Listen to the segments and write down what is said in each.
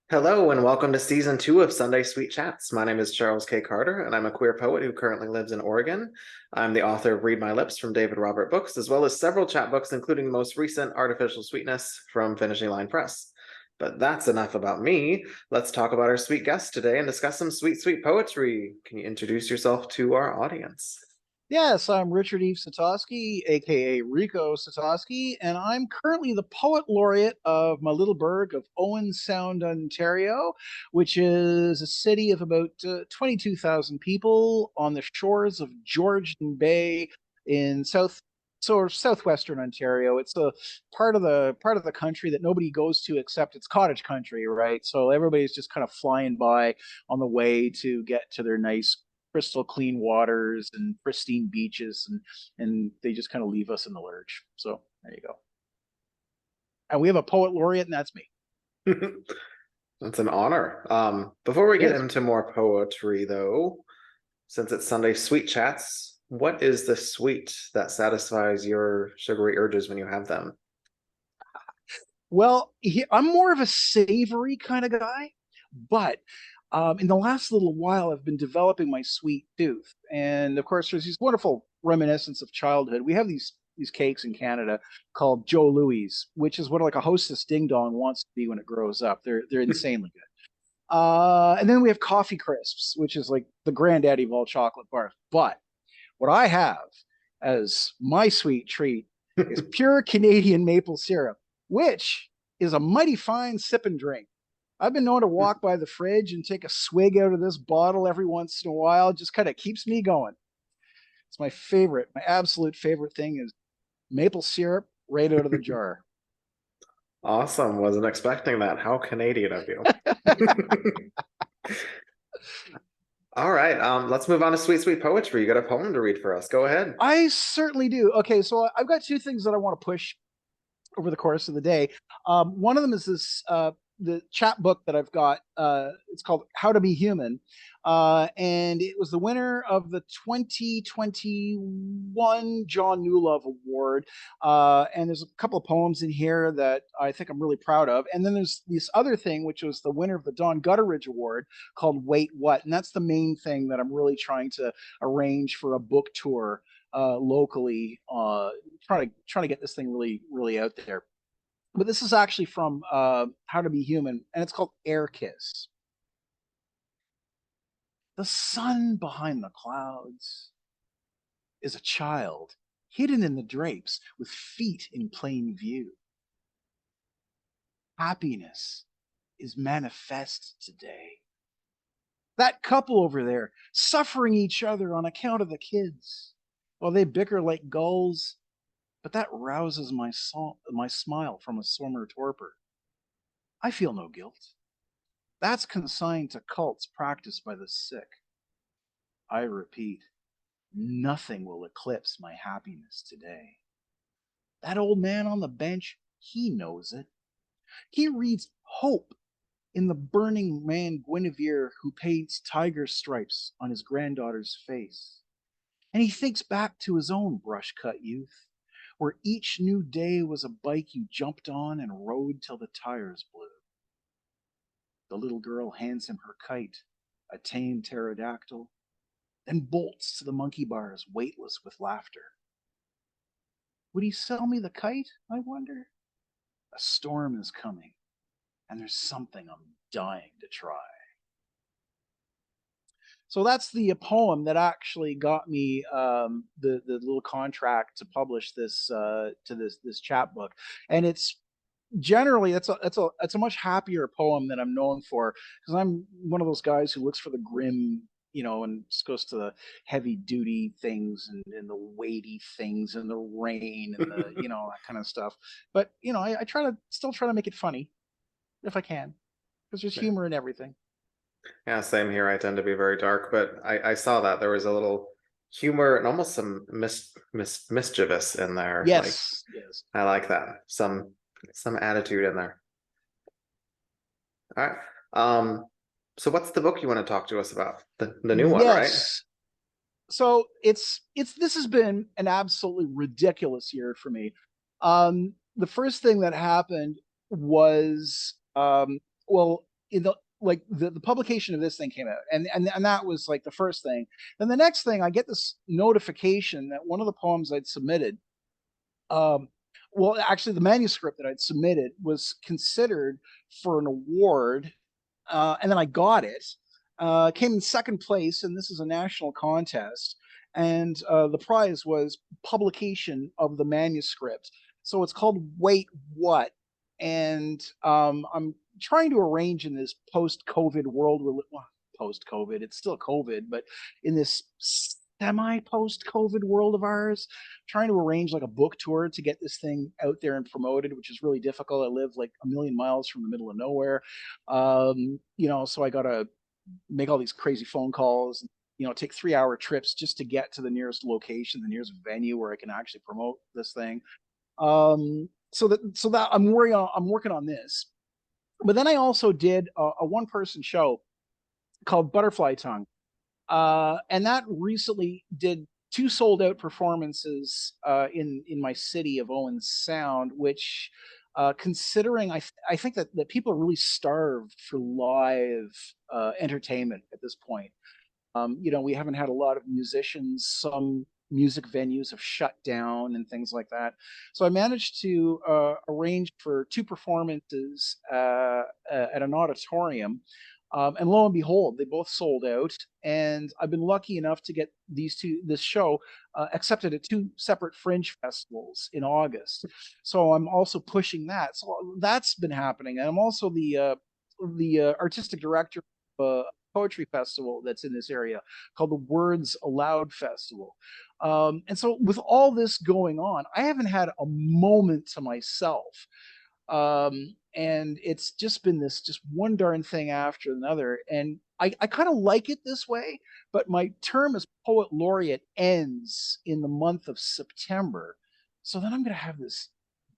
Hello and welcome to season 2 of Sunday Sweet Chats. My name is Charles K. Carter and I'm a queer poet who currently lives in Oregon. I'm the author of Read My Lips from David Robert Books, as well as several chat books, including the most recent Artificial Sweetness from Finishing Line Press. But that's enough about me. Let's talk about our sweet guest today and discuss some sweet, sweet poetry. Can you introduce yourself to our audience? Yes, I'm Richard-Yves Sitoski, aka Rico Sitoski, and I'm currently the poet laureate of my little burg of Owen Sound, Ontario, which is a city of about 22,000 people on the shores of Georgian Bay in southwestern Ontario. It's a part of the country that nobody goes to except it's cottage country, right? So everybody's just kind of flying by on the way to get to their nice crystal clean waters and pristine beaches, and they just kind of leave us in the lurch. So there you go. And we have a poet laureate, and that's me. That's an honor. Before we It get is. into more poetry, though, since it's Sunday Sweet Chats, what is the sweet that satisfies your sugary urges when you have them? Well, I'm more of a savory kind of guy, but in the last little while, I've been developing my sweet tooth, and of course, there's these wonderful reminiscence of childhood. We have these cakes in Canada called Joe Louis, which is what like a hostess ding dong wants to be when it grows up. They're insanely good. And then we have coffee crisps, which is like the granddaddy of all chocolate bars. But what I have as my sweet treat is pure Canadian maple syrup, which is a mighty fine sip and drink. I've been known to walk by the fridge and take a swig out of this bottle every once in a while. It just kind of keeps me going. It's my favorite. My absolute favorite thing is maple syrup right out of the jar. Awesome. Wasn't expecting that. How Canadian of you. All right. Let's move on to sweet, sweet poetry. You got a poem to read for us. Go ahead. I certainly do. Okay, so I've got two things that I want to push over the course of the day. One of them is this the chat book that I've got. It's called How to Be Human, and it was the winner of the 2021 John Newlove Award. And there's a couple of poems in here that I think I'm really proud of. And then there's this other thing, which was the winner of the Don Gutteridge Award called Wait What, and that's the main thing that I'm really trying to arrange for a book tour locally, trying to get this thing really out there. But this is actually from How to Be Human, and it's called Air Kiss. The sun behind the clouds is a child hidden in the drapes with feet in plain view. Happiness is manifest today. That couple over there suffering each other on account of the kids while they bicker like gulls, but that rouses my smile from a summer torpor. I feel no guilt. That's consigned to cults practiced by the sick. I repeat, nothing will eclipse my happiness today. That old man on the bench, he knows it. He reads hope in the burning man Guinevere who paints tiger stripes on his granddaughter's face. And he thinks back to his own brush cut youth, where each new day was a bike you jumped on and rode till the tires blew. The little girl hands him her kite, a tame pterodactyl, then bolts to the monkey bars, weightless with laughter. Would he sell me the kite, I wonder? A storm is coming, and there's something I'm dying to try. So that's the poem that actually got me the little contract to publish this this chapbook, and it's generally it's a much happier poem than I'm known for, because I'm one of those guys who looks for the grim, and just goes to the heavy duty things and the weighty things and the rain and the that kind of stuff. But I try to make it funny if I can, because there's Yeah. humor in everything. Yeah, same here. I tend to be very dark, but I saw that there was a little humor and almost some mischievous in there. Like Yes, yes. I like that. Some attitude in there. All right. So what's the book you want to talk to us about? The new one, right? Yes. So it's this has been an absolutely ridiculous year for me. The first thing that happened was well, in the like the publication of this thing came out, and that was like the first thing. Then the next thing, I get this notification that one of the poems I'd submitted, um, well, actually, the manuscript that I'd submitted was considered for an award, and then I got it. Came in second place, and this is a national contest. And the prize was publication of the manuscript. So it's called Wait What? And I'm trying to arrange in this post-COVID world, well, post-COVID, it's still COVID, but in this semi-post-COVID world of ours, trying to arrange like a book tour to get this thing out there and promoted, which is really difficult. I live like a million miles from the middle of nowhere. So I got to make all these crazy phone calls, take 3 hour trips just to get to the nearest location, the nearest venue where I can actually promote this thing. So that I'm working on this. But then I also did a one-person show called Butterfly Tongue. And that recently did 2 sold-out performances in my city of Owen Sound, which, considering I think that people are really starved for live entertainment at this point. We haven't had a lot of musicians. Some music venues have shut down and things like that. So I managed to arrange for 2 performances at an auditorium. And lo and behold, they both sold out. And I've been lucky enough to get this show accepted at 2 separate fringe festivals in August. So I'm also pushing that. So that's been happening. And I'm also the artistic director of poetry festival that's in this area called the Words Aloud Festival. And so with all this going on, I haven't had a moment to myself. And it's just been this just one darn thing after another. And I kind of like it this way, but my term as poet laureate ends in the month of September. So then I'm going to have this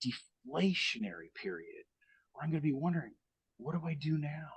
deflationary period where I'm going to be wondering, what do I do now?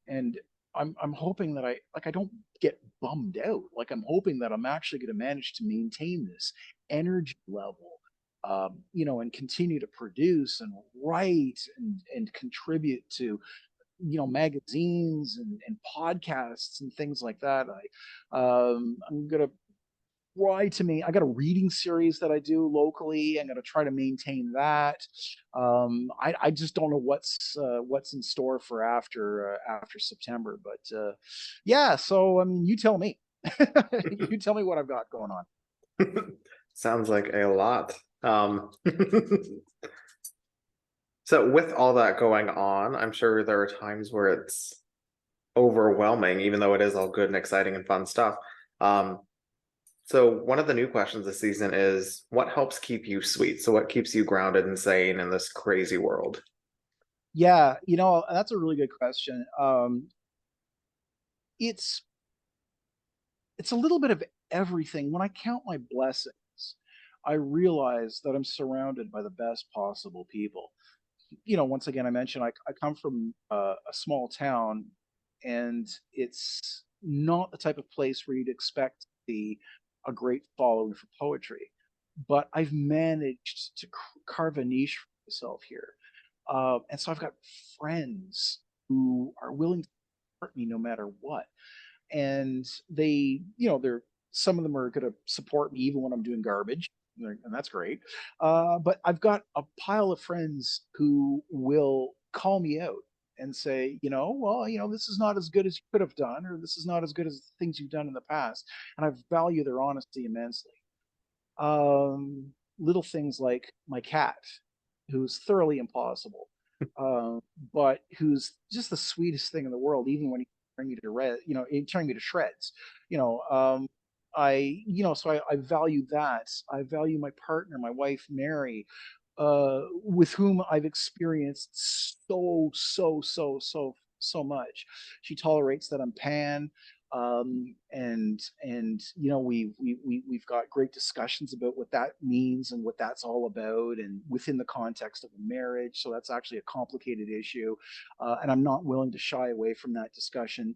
And I'm hoping that I don't get bummed out. Like I'm hoping that I'm actually going to manage to maintain this energy level, and continue to produce and write and contribute to, magazines and podcasts and things like that. I'm gonna I got a reading series that I do locally. I'm gonna try to maintain that. I just don't know what's in store for after September, but yeah. So I mean, you tell me. You tell me what I've got going on. Sounds like a lot. So with all that going on, I'm sure there are times where it's overwhelming, even though it is all good and exciting and fun stuff. So one of the new questions this season is, what helps keep you sweet? So what keeps you grounded and sane in this crazy world? Yeah, that's a really good question. It's a little bit of everything. When I count my blessings, I realize that I'm surrounded by the best possible people. Once again, I mentioned I come from a small town, and it's not the type of place where you'd expect to be a great following for poetry. But I've managed to carve a niche for myself here. And so I've got friends who are willing to support me no matter what. And they're some of them are going to support me even when I'm doing garbage, and that's great. But I've got a pile of friends who will call me out and say, well, this is not as good as you could have done, or this is not as good as things you've done in the past. And I value their honesty immensely. Little things like my cat, who's thoroughly impossible, uh, but who's just the sweetest thing in the world, even when he's turning me to turning me to shreds. You know, so I value that. I value my partner, my wife, Mary, with whom I've experienced so much. She tolerates that I'm pan. And we've got great discussions about what that means and what that's all about, and within the context of a marriage. So that's actually a complicated issue, and I'm not willing to shy away from that discussion.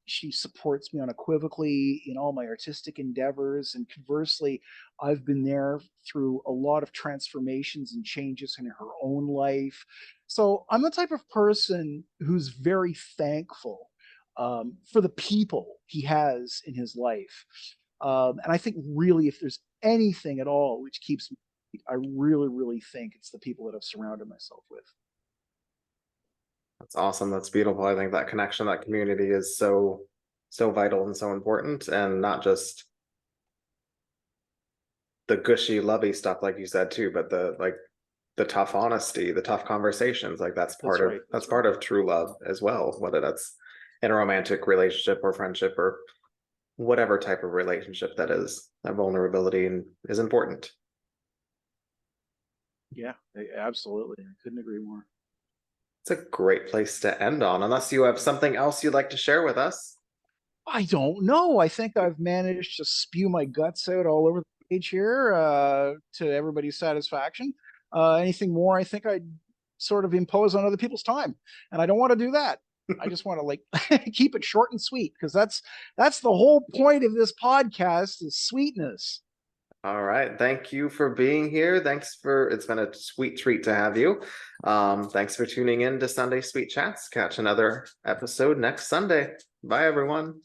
She supports me unequivocally in all my artistic endeavors. And conversely, I've been there through a lot of transformations and changes in her own life. So I'm the type of person who's very thankful for the people he has in his life. And I think really, if there's anything at all which keeps me, I really, really think it's the people that I've surrounded myself with. That's awesome. That's beautiful. I think that connection, that community is so vital and so important, and not just the gushy, lovey stuff like you said too, but the tough honesty, the tough conversations. Like that's part of that's part of true love as well, whether that's in a romantic relationship or friendship or whatever type of relationship that is. That vulnerability is important. Yeah, absolutely. I couldn't agree more. It's a great place to end on, unless you have something else you'd like to share with us. I don't know. I think I've managed to spew my guts out all over the page here to everybody's satisfaction. Anything more, I think I'd sort of impose on other people's time, and I don't want to do that. I just want to like keep it short and sweet, because that's the whole point of this podcast is sweetness. All right. Thank you for being here. It's been a sweet treat to have you. Thanks for tuning in to Sunday Sweet Chats. Catch another episode next Sunday. Bye, everyone.